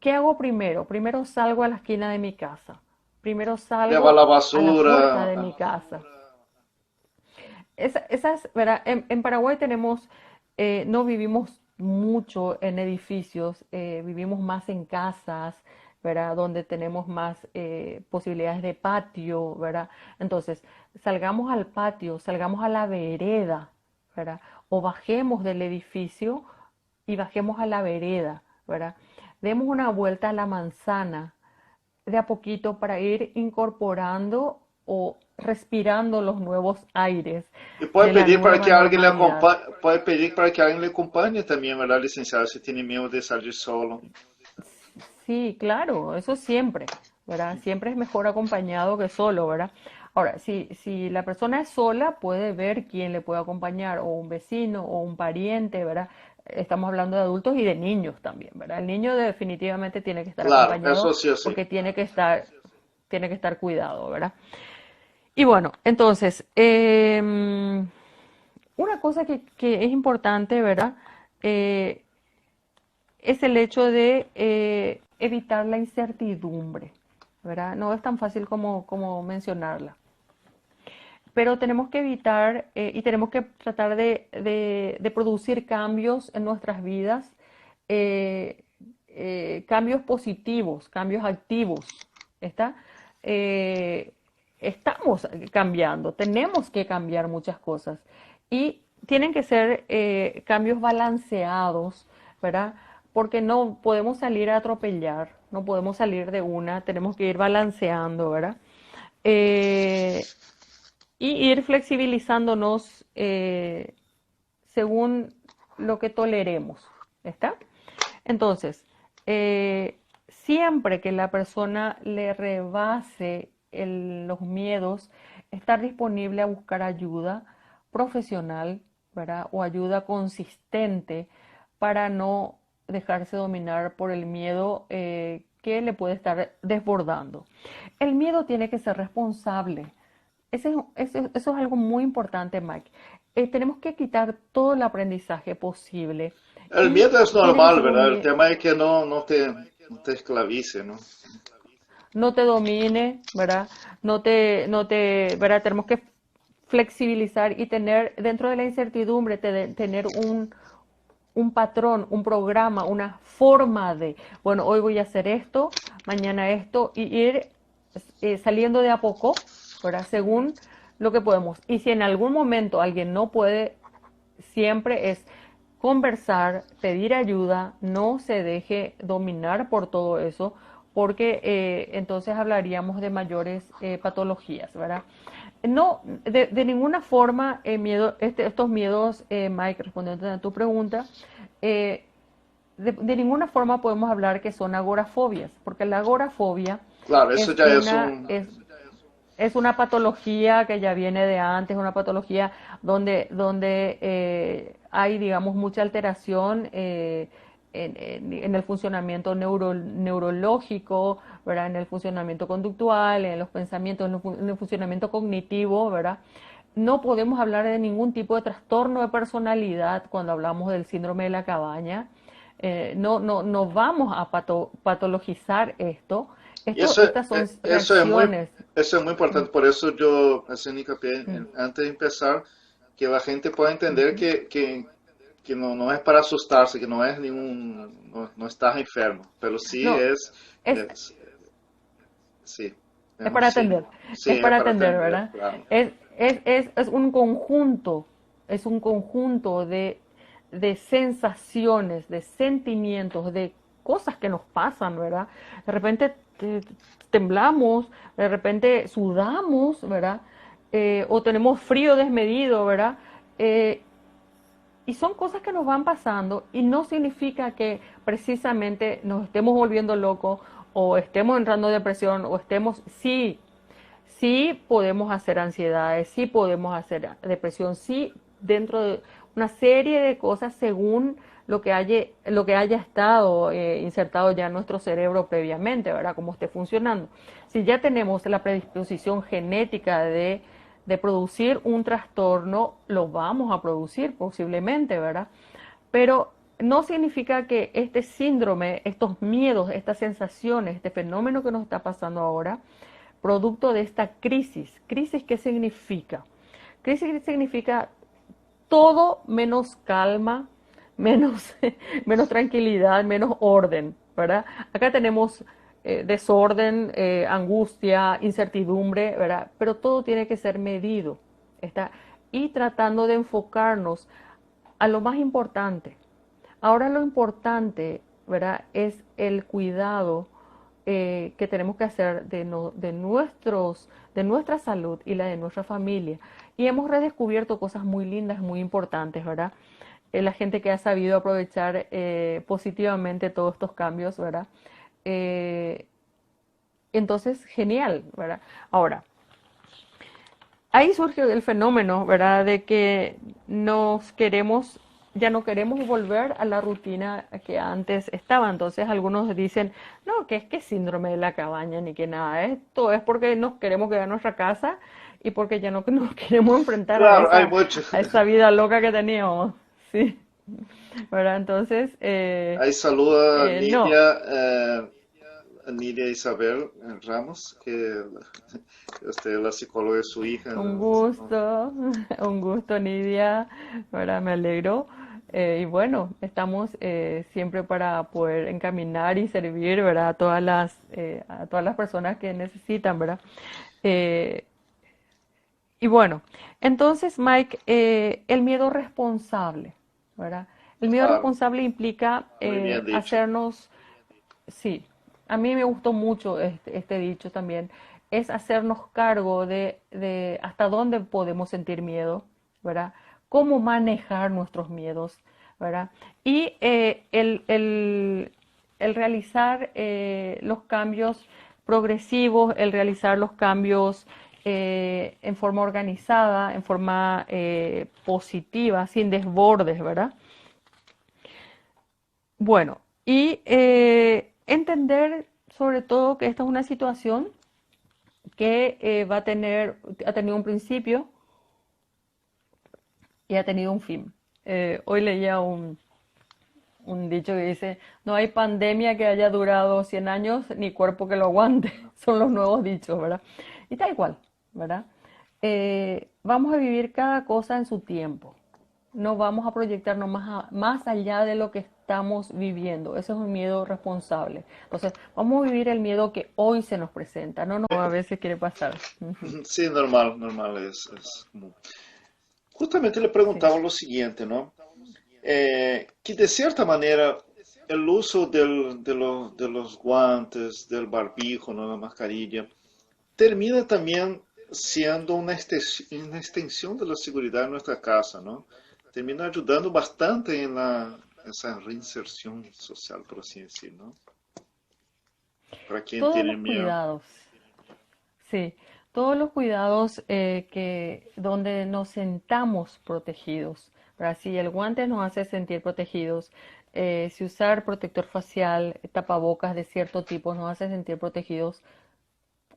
S2: ¿qué hago primero? Primero salgo a la esquina de mi casa. Primero
S1: lleva la
S2: salgo a la
S1: basura.
S2: puerta de mi casa. ¿Verdad? En Paraguay tenemos, no vivimos mucho en edificios, vivimos más en casas, ¿verdad? Donde tenemos más posibilidades de patio, ¿verdad? Entonces, salgamos al patio, salgamos a la vereda, ¿verdad? O bajemos del edificio y bajemos a la vereda, ¿verdad? Demos una vuelta a la manzana de a poquito para ir incorporando o respirando los nuevos aires
S1: Y
S2: de la nueva normalidad.
S1: puede pedir para que alguien le acompañe también, ¿verdad, licenciado? Si tiene miedo de salir solo.
S2: Sí, claro, eso siempre, ¿verdad? Siempre es mejor acompañado que solo, ¿verdad? Ahora, si la persona es sola, puede ver quién le puede acompañar, o un vecino, o un pariente, ¿verdad? Estamos hablando de adultos y de niños también, ¿verdad? El niño definitivamente tiene que estar
S1: Claro, eso
S2: acompañado
S1: sí o sí.
S2: porque tiene que estar cuidado, ¿verdad? Y bueno, entonces, una cosa que es importante, ¿verdad? Eh, es el hecho de evitar la incertidumbre, ¿verdad? No es tan fácil como mencionarla, pero tenemos que evitar y tenemos que tratar de producir cambios en nuestras vidas, eh, cambios positivos, cambios activos, ¿está? Eh, estamos cambiando, tenemos que cambiar muchas cosas y tienen que ser cambios balanceados, ¿verdad? Porque no podemos salir a atropellar, no podemos salir de una, tenemos que ir balanceando, ¿verdad? Eh, y ir flexibilizándonos según lo que toleremos, ¿está? Entonces, siempre que la persona le rebase los miedos, estar disponible a buscar ayuda profesional, ¿verdad? O ayuda consistente para no dejarse dominar por el miedo que le puede estar desbordando. El miedo tiene que ser responsable. Eso es algo muy importante, Mike. Tenemos que quitar todo el aprendizaje posible
S1: El
S2: y
S1: miedo es
S2: tiene que
S1: normal,
S2: ser un
S1: ¿verdad? El
S2: miedo,
S1: tema es que no te esclavice, ¿no?
S2: no te domine, ¿verdad? ¿Verdad? Tenemos que flexibilizar y tener dentro de la incertidumbre, tener un patrón, un programa, una forma de, bueno, hoy voy a hacer esto, mañana esto, y ir saliendo de a poco, ¿verdad? Según lo que podemos. Y si en algún momento alguien no puede, siempre es conversar, pedir ayuda, no se deje dominar por todo eso, porque entonces hablaríamos de mayores patologías, ¿verdad? No, de ninguna forma, estos miedos, Mike, respondiendo a tu pregunta, eh, de ninguna forma podemos hablar que son agorafobias, porque la agorafobia
S1: Claro, eso
S2: es
S1: ya es
S2: una,
S1: un...
S2: es, es una patología que ya viene de antes, una patología donde hay, digamos, mucha alteración en el funcionamiento neurológico, ¿verdad? En el funcionamiento conductual, en los pensamientos, en el funcionamiento cognitivo, ¿verdad? No podemos hablar de ningún tipo de trastorno de personalidad cuando hablamos del síndrome de la cabaña. No vamos a patologizar esto.
S1: Y eso,
S2: Estas son
S1: eso es muy,
S2: reacciones.
S1: eso es muy importante, por eso yo hacía hincapié
S2: Mm.
S1: antes de empezar, que la gente pueda entender que no es para asustarse, que no es no estás enfermo, pero sí
S2: No, es,
S1: sí, es
S2: es
S1: un
S2: para
S1: signo,
S2: atender,
S1: sí,
S2: es
S1: es
S2: para
S1: para
S2: atender,
S1: atender,
S2: ¿verdad?
S1: claro.
S2: Es un conjunto de sensaciones, de sentimientos, de cosas que nos pasan, ¿verdad? De repente temblamos, de repente sudamos, ¿verdad? O tenemos frío desmedido, ¿verdad? Eh, y son cosas que nos van pasando y no significa que precisamente nos estemos volviendo locos o estemos entrando en depresión o estemos, sí, sí podemos hacer ansiedades, sí podemos hacer depresión, sí dentro de una serie de cosas según lo que haya estado insertado ya en nuestro cerebro previamente, ¿verdad? Cómo esté funcionando. Si ya tenemos la predisposición genética de producir un trastorno, lo vamos a producir posiblemente, ¿verdad? Pero no significa que este síndrome, estos miedos, estas sensaciones, este fenómeno que nos está pasando ahora, producto de esta crisis. ¿Crisis qué significa? Crisis significa todo menos calma, menos, menos tranquilidad, menos orden, ¿verdad? Acá tenemos desorden, angustia, incertidumbre, ¿verdad? Pero todo tiene que ser medido, ¿está? Y tratando de enfocarnos a lo más importante. Ahora lo importante, ¿verdad? Es el cuidado que tenemos que hacer de nuestra salud y la de nuestra familia. Y hemos redescubierto cosas muy lindas, muy importantes, ¿verdad? La gente que ha sabido aprovechar positivamente todos estos cambios, ¿verdad? Eh, entonces, genial, ¿verdad? Ahora, ahí surge el fenómeno, ¿verdad? De que nos queremos ya no queremos volver a la rutina que antes estaba. Entonces algunos dicen, no, que es que síndrome de la cabaña ni que nada, esto es porque nos queremos quedar en nuestra casa y porque ya no nos queremos enfrentar
S1: Claro, hay mucho.
S2: a esa vida loca que teníamos. Sí, ¿verdad? Entonces,
S1: Ahí saluda
S2: no.
S1: A Nidia Isabel Ramos, que usted es la psicóloga de su hija.
S2: Un
S1: ¿No?
S2: gusto, un gusto, Nidia, ¿verdad? Me alegro. Y bueno, estamos siempre para poder encaminar y servir, ¿verdad? A todas las personas que necesitan, ¿verdad? Eh, y bueno, entonces, Mike, el miedo responsable, ¿verdad? El miedo
S1: Claro,
S2: responsable implica
S1: muy bien dicho.
S2: hacernos. Sí, a mí me gustó mucho este dicho también. Es hacernos cargo de hasta dónde podemos sentir miedo, ¿verdad? Cómo manejar nuestros miedos, ¿verdad? Y el realizar los cambios progresivos, el realizar los cambios en forma organizada, en forma positiva, sin desbordes, ¿verdad? Bueno, y entender sobre todo que esta es una situación que ha tenido un principio y ha tenido un fin. Hoy leía un dicho que dice, no hay pandemia que haya durado 100 años ni cuerpo que lo aguante. Son los nuevos dichos, ¿verdad? Y tal cual, ¿verdad? Vamos a vivir cada cosa en su tiempo. No vamos a proyectarnos más allá de lo que estamos viviendo. Eso es un miedo responsable. Entonces, vamos a vivir el miedo que hoy se nos presenta, no a veces quiere pasar. Ujú.
S1: Sí, normal, normal es común. Justamente le
S2: Sí.
S1: preguntaba lo siguiente, ¿no? Que de cierta manera el uso de los guantes, del barbijo, ¿no? La mascarilla, termina también siendo una extensión de la seguridad en nuestra casa, ¿no? Termina ayudando bastante en esa reinserción social, por así decirlo, ¿no? Para quien
S2: Todos
S1: tiene
S2: los
S1: miedo.
S2: cuidados, sí, todos los cuidados donde nos sentamos protegidos. ¿Verdad? Si el guante nos hace sentir protegidos, si usar protector facial, tapabocas de cierto tipo nos hace sentir protegidos,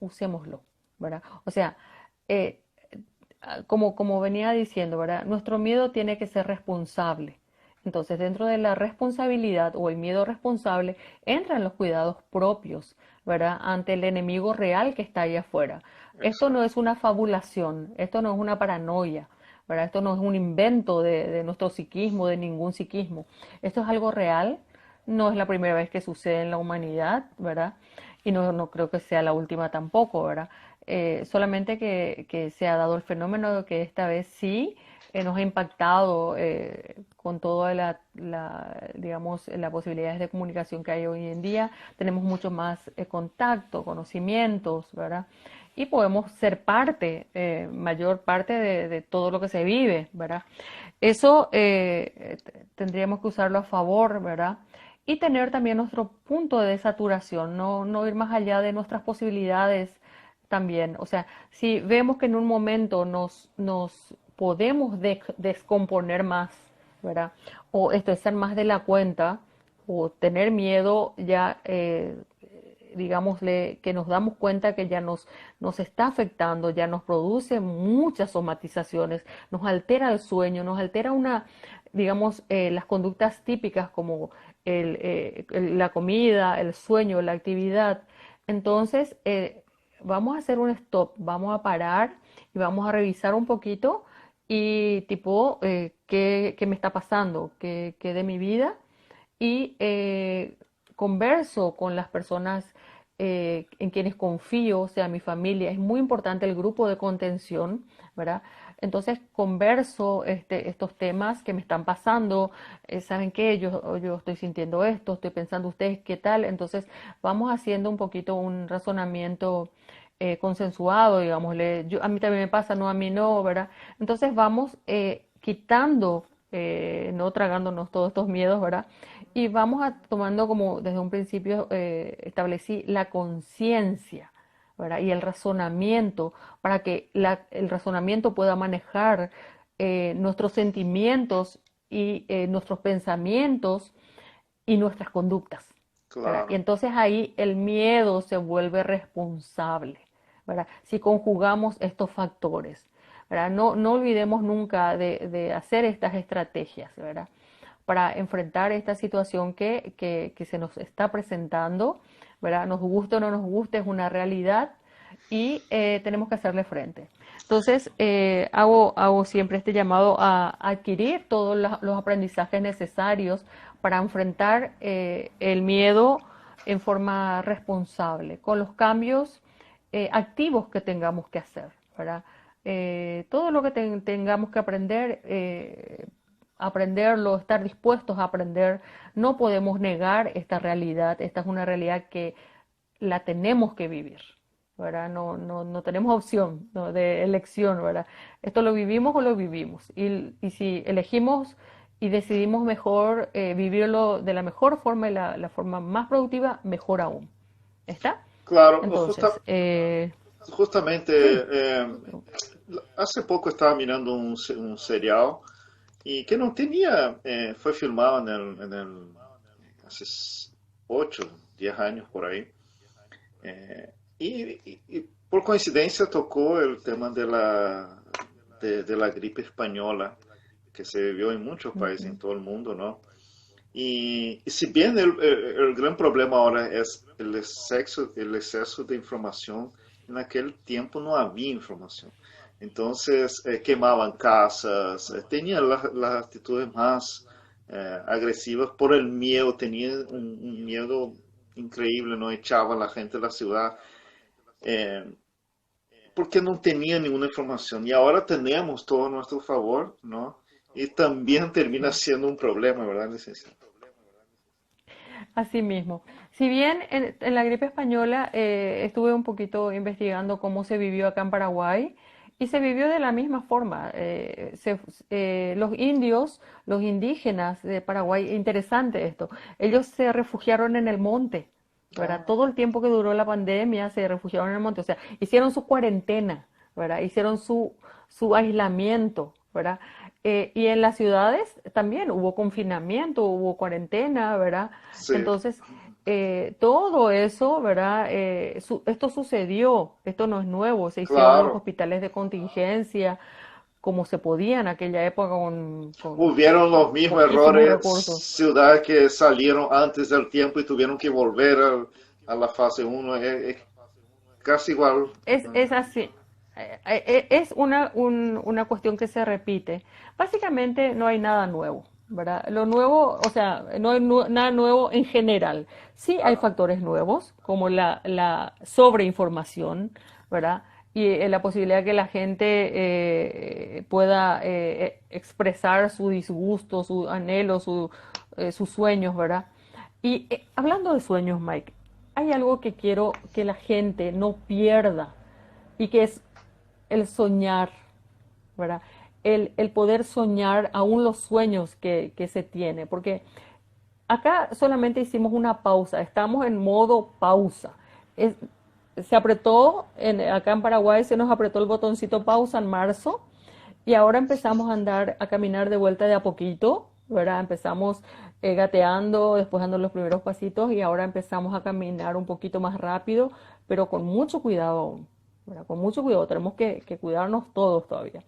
S2: usémoslo, ¿verdad? O sea, eh, como venía diciendo, ¿verdad? Nuestro miedo tiene que ser responsable. Entonces, dentro de la responsabilidad o el miedo responsable, entran los cuidados propios, ¿verdad? Ante el enemigo real que está ahí afuera. Esto no
S1: Exacto.
S2: es una fabulación, esto no es una paranoia, ¿verdad? Esto no es un invento de nuestro psiquismo, de ningún psiquismo. Esto es algo real, no es la primera vez que sucede en la humanidad, ¿verdad? Y no creo que sea la última tampoco, ¿verdad? Solamente que se ha dado el fenómeno de que esta vez sí nos ha impactado con toda digamos, las posibilidades de comunicación que hay hoy en día. Tenemos mucho más contacto, conocimientos, ¿verdad? Y podemos ser mayor parte de todo lo que se vive, ¿verdad? Eso tendríamos que usarlo a favor, ¿verdad? Y tener también nuestro punto de saturación, no ir más allá de nuestras posibilidades también. O sea, si vemos que en un momento nos podemos descomponer más, ¿verdad? O estresar más de la cuenta, o tener miedo ya, digámosle, que nos damos cuenta que ya nos está afectando, ya nos produce muchas somatizaciones, nos altera el sueño, nos altera digamos, las conductas típicas como la comida, el sueño, la actividad. Entonces, vamos a hacer un stop, vamos a parar y vamos a revisar un poquito y tipo, qué me está pasando, qué de mi vida y converso con las personas en quienes confío, o sea, mi familia. Es muy importante el grupo de contención, ¿verdad? Entonces converso estos temas que me están pasando, ¿saben qué? Yo estoy sintiendo esto, estoy pensando ustedes qué tal. Entonces vamos haciendo un poquito un razonamiento consensuado, digámosle. A mí también me pasa, no, a mí no, ¿verdad? Entonces vamos quitando, no tragándonos todos estos miedos, ¿verdad? Y vamos tomando como desde un principio establecí la conciencia, ¿verdad? Y el razonamiento, para que el razonamiento pueda manejar nuestros sentimientos y nuestros pensamientos y nuestras conductas, ¿verdad? Y
S1: claro,
S2: entonces ahí el miedo se vuelve responsable, ¿verdad? Si conjugamos estos factores, ¿verdad? No olvidemos nunca de hacer estas estrategias, ¿verdad? Para enfrentar esta situación que se nos está presentando, ¿verdad? Nos guste o no nos guste, es una realidad y tenemos que hacerle frente. Entonces, hago siempre este llamado a adquirir todos los aprendizajes necesarios para enfrentar el miedo en forma responsable, con los cambios activos que tengamos que hacer, ¿verdad? Todo lo que tengamos que aprender, aprenderlo, estar dispuestos a aprender, no podemos negar esta realidad, esta es una realidad que la tenemos que vivir, ¿verdad? No tenemos opción, ¿no? De elección, ¿verdad? Esto lo vivimos o lo vivimos. Y si elegimos y decidimos mejor vivirlo de la mejor forma y la forma más productiva, mejor aún. ¿Está?
S1: claro.
S2: Entonces,
S1: Justamente,
S2: sí.
S1: hace poco estaba mirando un serial y que no tenía, fue filmado hace 8, 10 años por ahí. Eh, y por coincidencia tocó el tema de la gripe española, que se vivió en muchos países en
S2: Ujú,
S1: todo el mundo, ¿no? Y si bien el gran problema ahora es el exceso de información, en aquel tiempo no había información. Entonces quemaban casas, tenían las actitudes más agresivas por el miedo, tenían un miedo increíble, no echaban a la gente de la ciudad eh, porque no tenían ninguna información. Y ahora tenemos todo a nuestro favor, ¿no? Y también termina
S2: sí.
S1: siendo un problema, ¿verdad, licenciado?
S2: Así mismo. Si bien en la gripe española estuve un poquito investigando cómo se vivió acá en Paraguay y se vivió de la misma forma. Los indios, los indígenas de Paraguay, interesante esto, ellos se refugiaron en el monte, ¿verdad?
S1: Ah,
S2: Todo el tiempo que duró la pandemia se refugiaron en el monte, o sea, hicieron su cuarentena, ¿verdad? Hicieron su aislamiento, ¿verdad? Y en las ciudades también hubo confinamiento, hubo cuarentena, ¿verdad?
S1: sí,
S2: Entonces, todo eso, ¿verdad? Esto sucedió, esto no es nuevo, se hicieron los
S1: claro.
S2: hospitales de contingencia como se podía en aquella época
S1: Hubieron los
S2: con
S1: mismos
S2: poquísimos
S1: errores,
S2: recursos.
S1: ciudades que salieron antes del tiempo y tuvieron que volver a la fase 1. Es casi igual.
S2: Es así. Es una cuestión que se repite. Básicamente no hay nada nuevo, ¿verdad? Lo nuevo, o sea, no hay nada nuevo en general. Sí hay
S1: Ah,
S2: factores nuevos, como la sobreinformación, ¿verdad? Y la posibilidad que la gente pueda expresar su disgusto, su anhelo, sus sueños, ¿verdad? Y hablando de sueños, Mike, hay algo que quiero que la gente no pierda y que es el soñar, ¿verdad? El poder soñar aún los sueños que se tiene, porque acá solamente hicimos una pausa, estamos en modo pausa. Es, se apretó, acá en Paraguay se nos apretó el botoncito pausa en marzo y ahora empezamos a andar, a caminar de vuelta de a poquito, ¿verdad? Empezamos gateando, después dando los primeros pasitos y ahora empezamos a caminar un poquito más rápido, pero con mucho cuidado, ¿verdad? Con mucho cuidado, tenemos que cuidarnos todos todavía.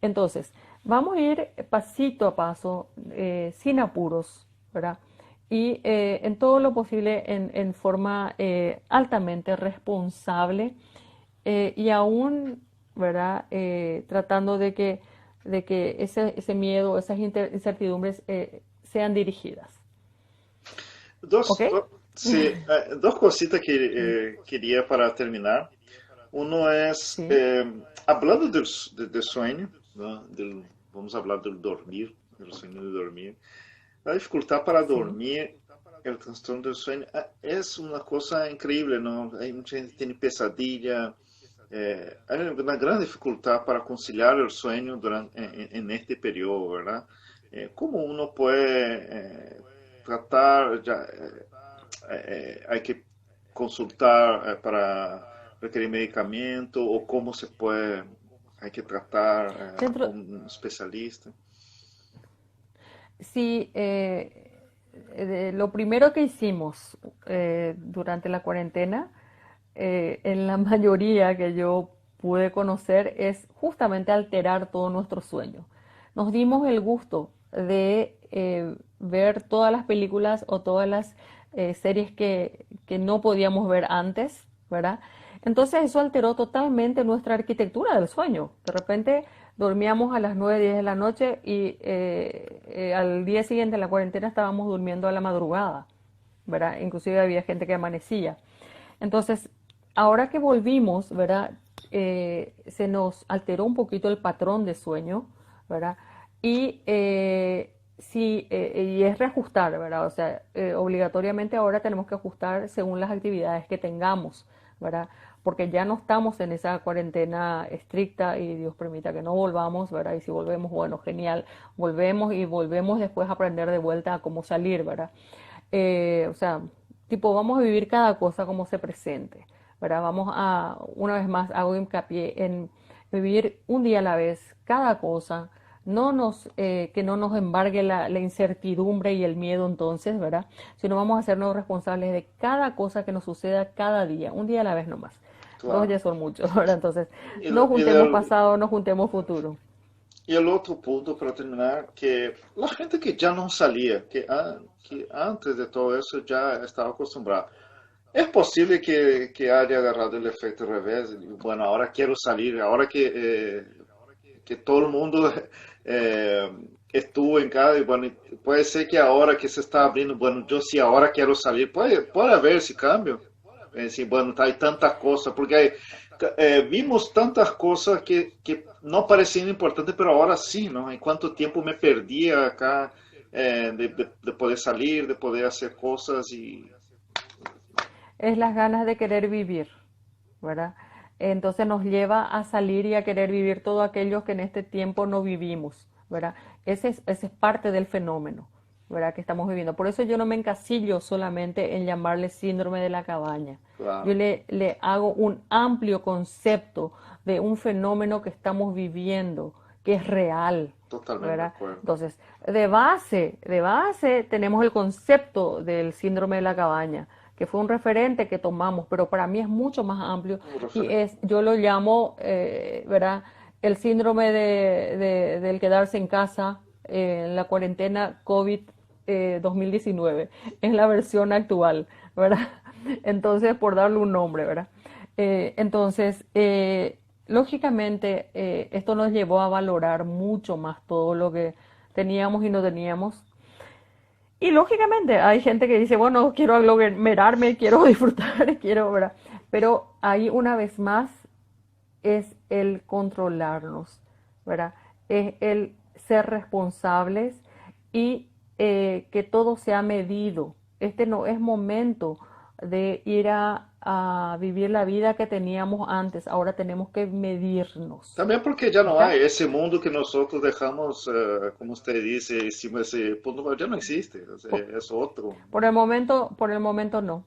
S2: Entonces, vamos a ir pasito a paso, sin apuros, ¿verdad? Y en todo lo posible en forma altamente responsable y aún, ¿verdad? Tratando de que ese miedo, esas incertidumbres sean dirigidas. ¿Ok?
S1: Sí, dos cositas que quería para terminar. Uno es,
S2: Sí,
S1: hablando del sueño, ¿no? Vamos a hablar del dormir, del sueño de dormir. La dificultad para
S2: sí.
S1: dormir, el trastorno del sueño, es una cosa increíble, ¿no? Hay mucha gente que tiene pesadilla. Hay una gran dificultad para conciliar el sueño en este periodo, ¿verdad? ¿Cómo uno puede tratar? Hay que consultar para requerir medicamento o cómo se puede, hay que tratar
S2: Dentro,
S1: con un especialista.
S2: Sí, lo primero que hicimos durante la cuarentena, en la mayoría que yo pude conocer, es justamente alterar todo nuestro sueño. Nos dimos el gusto de ver todas las películas o todas las series que no podíamos ver antes, ¿verdad? Entonces eso alteró totalmente nuestra arquitectura del sueño. De repente dormíamos a las 9 10 de la noche y al día siguiente en la cuarentena estábamos durmiendo a la madrugada, ¿verdad? Inclusive había gente que amanecía. Entonces, ahora que volvimos, ¿verdad? Se nos alteró un poquito el patrón de sueño, ¿verdad? Y sí, y es reajustar, ¿verdad? O sea, obligatoriamente ahora tenemos que ajustar según las actividades que tengamos, ¿verdad? Porque ya no estamos en esa cuarentena estricta y Dios permita que no volvamos, ¿verdad? Y si volvemos, bueno, genial, volvemos y volvemos después a aprender de vuelta a cómo salir, ¿verdad? O sea, tipo, vamos a vivir cada cosa como se presente, ¿verdad? Vamos a, una vez más, hago hincapié en vivir un día a la vez, cada cosa, que no nos embargue la incertidumbre y el miedo entonces, ¿verdad? Sino vamos a hacernos responsables de cada cosa que nos suceda cada día, un día a la vez nomás. Dos
S1: Claro.
S2: ya son muchos, ¿verdad? Entonces,
S1: Y,
S2: no
S1: y
S2: juntemos
S1: del-
S2: pasado, no juntemos futuro.
S1: y el otro punto para terminar, que la gente que ya no salía, que antes de todo eso ya estaba acostumbrada. Es posible que haya agarrado el efecto revés. Y, bueno, ahora quiero salir, ahora que todo el mundo eh, estuvo en casa, y bueno, puede ser que ahora que se está abriendo, bueno, yo sí ahora quiero salir, puede haber ese cambio. Sí, bueno, hay tantas cosas, porque vimos tantas cosas que no parecían importantes, pero ahora sí, ¿no? En cuánto tiempo me perdía acá de poder salir, de poder hacer cosas y
S2: Es las ganas de querer vivir, ¿verdad? Entonces nos lleva a salir y a querer vivir todo aquello que en este tiempo no vivimos, ¿verdad? Ese es parte del fenómeno, ¿verdad? Que estamos viviendo. Por eso yo no me encasillo solamente en llamarle síndrome de la cabaña. Yo
S1: claro,
S2: le hago un amplio concepto de un fenómeno que estamos viviendo, que es real,
S1: totalmente de
S2: ¿verdad?
S1: acuerdo.
S2: Entonces, de base tenemos el concepto del síndrome de la cabaña, que fue un referente que tomamos, pero para mí es mucho más amplio
S1: Un
S2: y
S1: referente.
S2: yo lo llamo, ¿verdad? El síndrome del quedarse en casa en la cuarentena COVID 2019, es la versión actual, ¿verdad? Entonces, por darle un nombre, ¿verdad? Entonces, lógicamente, esto nos llevó a valorar mucho más todo lo que teníamos y no teníamos. Y lógicamente hay gente que dice, bueno, quiero aglomerarme, quiero disfrutar, quiero, ¿verdad? Pero ahí una vez más es el controlarnos, ¿verdad? Es el ser responsables y que todo sea medido. Este no es momento de ir a vivir la vida que teníamos antes, ahora tenemos que medirnos,
S1: También porque ya no
S2: ¿verdad?
S1: hay ese mundo que nosotros dejamos, como usted dice, encima de ese punto, ya no existe, o sea,
S2: Por,
S1: es otro.
S2: por el momento no.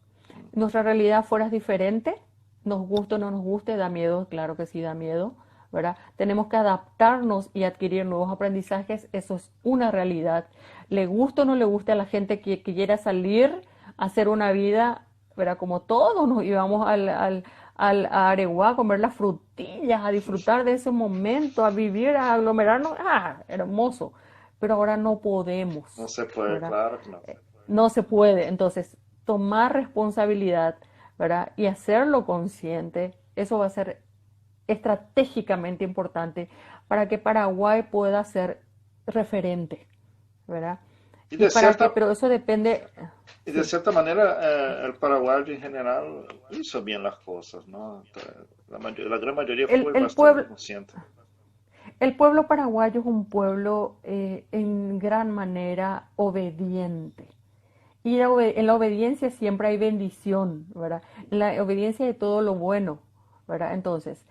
S2: Nuestra realidad fuera es diferente, nos guste o no nos guste, da miedo, claro que sí da miedo, ¿verdad? Tenemos que adaptarnos y adquirir nuevos aprendizajes, eso es una realidad. Le guste o no le guste a la gente que quiera salir a hacer una vida, ¿verdad? Como todos nos íbamos a Areguá a comer las frutillas, a disfrutar de ese momento, a vivir, a aglomerarnos, hermoso. Pero ahora no
S1: No
S2: podemos,
S1: se puede,
S2: ¿verdad?
S1: claro que no.
S2: No se puede. Entonces, tomar responsabilidad, ¿verdad? Y hacerlo consciente, eso va a ser estratégicamente importante para que Paraguay pueda ser referente, ¿verdad?
S1: Y
S2: Y
S1: de
S2: para que,
S1: cierta,
S2: pero eso depende,
S1: y de
S2: sí.
S1: cierta manera, el paraguayo en general hizo bien las cosas, ¿no? La gran mayoría
S2: El,
S1: fue
S2: el,
S1: bastante
S2: pueblo,
S1: consciente.
S2: el pueblo paraguayo es un pueblo en gran manera obediente. Y en la obediencia siempre hay bendición, ¿verdad? En la obediencia de todo lo bueno, ¿verdad? Entonces,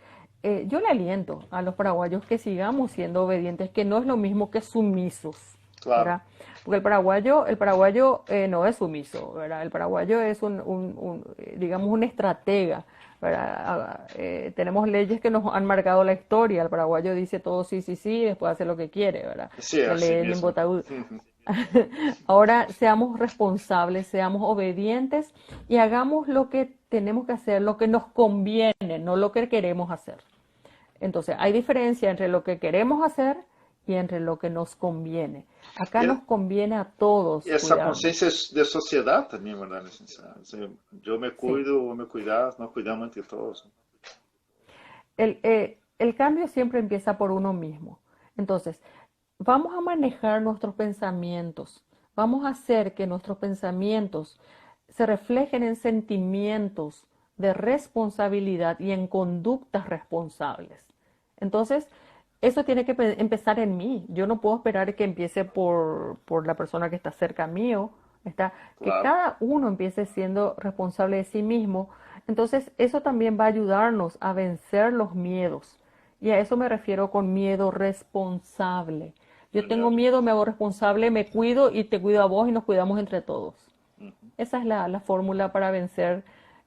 S2: yo le aliento a los paraguayos que sigamos siendo obedientes, que no es lo mismo que sumisos,
S1: Claro.
S2: ¿verdad? Porque el paraguayo no es sumiso, ¿verdad? El paraguayo es digamos, un estratega, ¿verdad? Tenemos leyes que nos han marcado la historia. El paraguayo dice todo sí, sí, sí, y después hace lo que quiere, ¿verdad?
S1: Sí,
S2: La
S1: así
S2: ley del
S1: mismo.
S2: Imbotaú. Ahora seamos responsables, seamos obedientes y hagamos lo que tenemos que hacer, lo que nos conviene, no lo que queremos hacer. Entonces, hay diferencia entre lo que queremos hacer y entre lo que nos conviene. Acá
S1: E
S2: nos conviene a todos
S1: essa
S2: cuidarnos.
S1: consciência de sociedade também, verdade, licenciado? Eu me
S2: Sí.
S1: cuido, vou me cuidar, nós cuidamos entre todos.
S2: El cambio siempre empieza por uno mismo. Entonces, vamos a manejar nuestros pensamientos. Vamos a hacer que nuestros pensamientos se reflejen en sentimientos de responsabilidad y en conductas responsables. Entonces, eso tiene que empezar en mí. Yo no puedo esperar que empiece por la persona que está cerca mío. Está, que
S1: Claro.
S2: cada uno empiece siendo responsable de sí mismo. Entonces, eso también va a ayudarnos a vencer los miedos. Y a eso me refiero con miedo responsable. Yo tengo
S1: Verdade.
S2: miedo, me hago responsable, me cuido y te cuido a vos y nos cuidamos entre todos.
S1: Uhum.
S2: Esa es la fórmula para vencer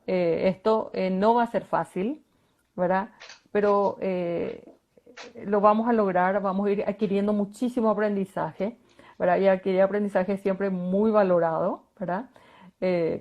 S2: esto. No va a ser fácil, ¿verdad? Pero lo vamos a lograr, vamos a ir adquiriendo muchísimo aprendizaje, ¿verdad? Y adquirir aprendizaje es siempre muy valorado, ¿verdad?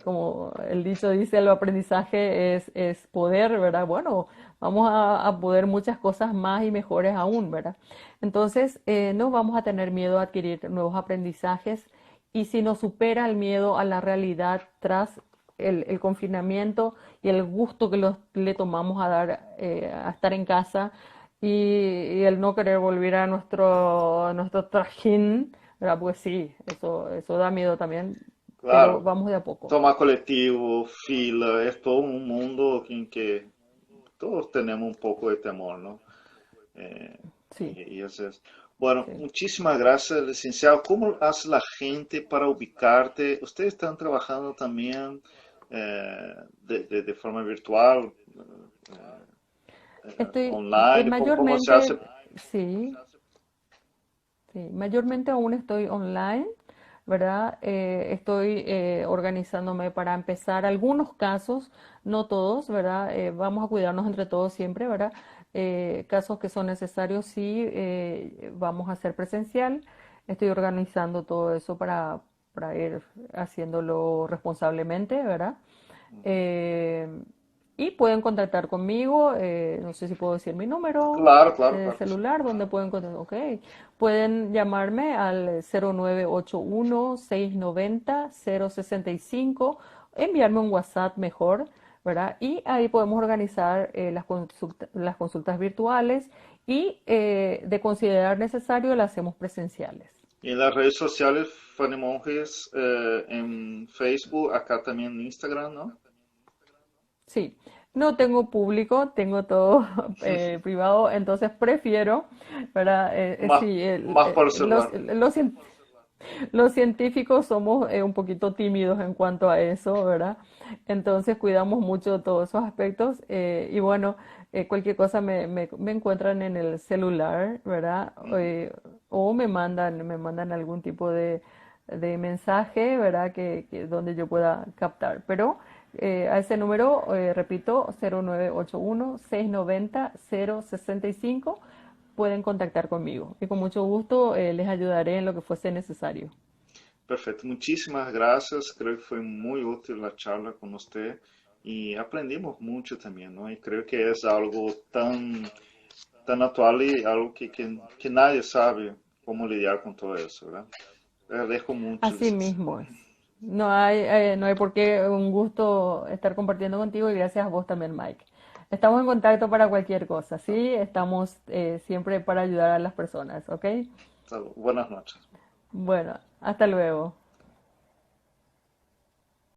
S2: Como el dicho dice, el aprendizaje es poder, ¿verdad? Bueno, vamos a poder muchas cosas más y mejores aún, ¿verdad? Entonces, no vamos a tener miedo a adquirir nuevos aprendizajes y si nos supera el miedo a la realidad tras el confinamiento y el gusto que le tomamos a dar a estar en casa y el no querer volver a nuestro trajín, ¿verdad? Pues sí, eso da miedo también, pero
S1: Claro,
S2: vamos de a poco.
S1: tomar coletivo, fila, é todo um mundo em que todos temos um pouco de temor, ¿no?
S2: Sí,
S1: Y eso es. Bueno,
S2: sí.
S1: muchísimas gracias, licenciado. ¿Cómo hace la gente para ubicarte? ¿Ustedes están trabajando también de forma virtual, online? ¿Cómo se hace?
S2: Mayormente, sí, sí, mayormente aún estoy online, ¿verdad? Estoy organizándome para empezar algunos casos, no todos, ¿verdad? Vamos a cuidarnos entre todos siempre, ¿verdad? Casos que son necesarios, sí, vamos a hacer presencial. Estoy organizando todo eso para ir haciéndolo responsablemente, ¿verdad? Eh, y pueden contactar conmigo, no sé si puedo decir mi número
S1: Claro, claro,
S2: de
S1: claro que sí.
S2: celular, donde pueden contactar, ok. Pueden llamarme al 0981-690-065, enviarme un WhatsApp mejor, ¿verdad? Y ahí podemos organizar las consultas virtuales y de considerar necesario las hacemos presenciales.
S1: Y en las redes sociales, Fanny Monjes, en Facebook, acá también en Instagram, ¿no?
S2: Sí, no tengo público, tengo todo privado, entonces prefiero, ¿verdad?
S1: Más,
S2: Sí,
S1: más por el celular.
S2: los científicos somos un poquito tímidos en cuanto a eso, ¿verdad? Entonces cuidamos mucho todos esos aspectos y bueno, cualquier cosa me encuentran en el celular, ¿verdad?
S1: Ujú.
S2: O me mandan algún tipo de mensaje, ¿verdad? Donde yo pueda captar. Pero a ese número, repito, 0981-690-065 pueden contactar conmigo y con mucho gusto les ayudaré en lo que fuese necesario.
S1: Perfecto, muchísimas gracias. Creo que fue muy útil la charla con usted y aprendimos mucho también, ¿no? Y creo que es algo tan actual y algo que nadie sabe cómo lidiar con todo eso, ¿verdad? Le agradezco mucho,
S2: Así
S1: licenciado.
S2: mismo es. No hay por qué, un gusto estar compartiendo contigo y gracias a vos también, Mike. Estamos en contacto para cualquier cosa, ¿sí? Estamos siempre para ayudar a las personas, ¿ok?
S1: Buenas noches.
S2: Bueno, hasta luego.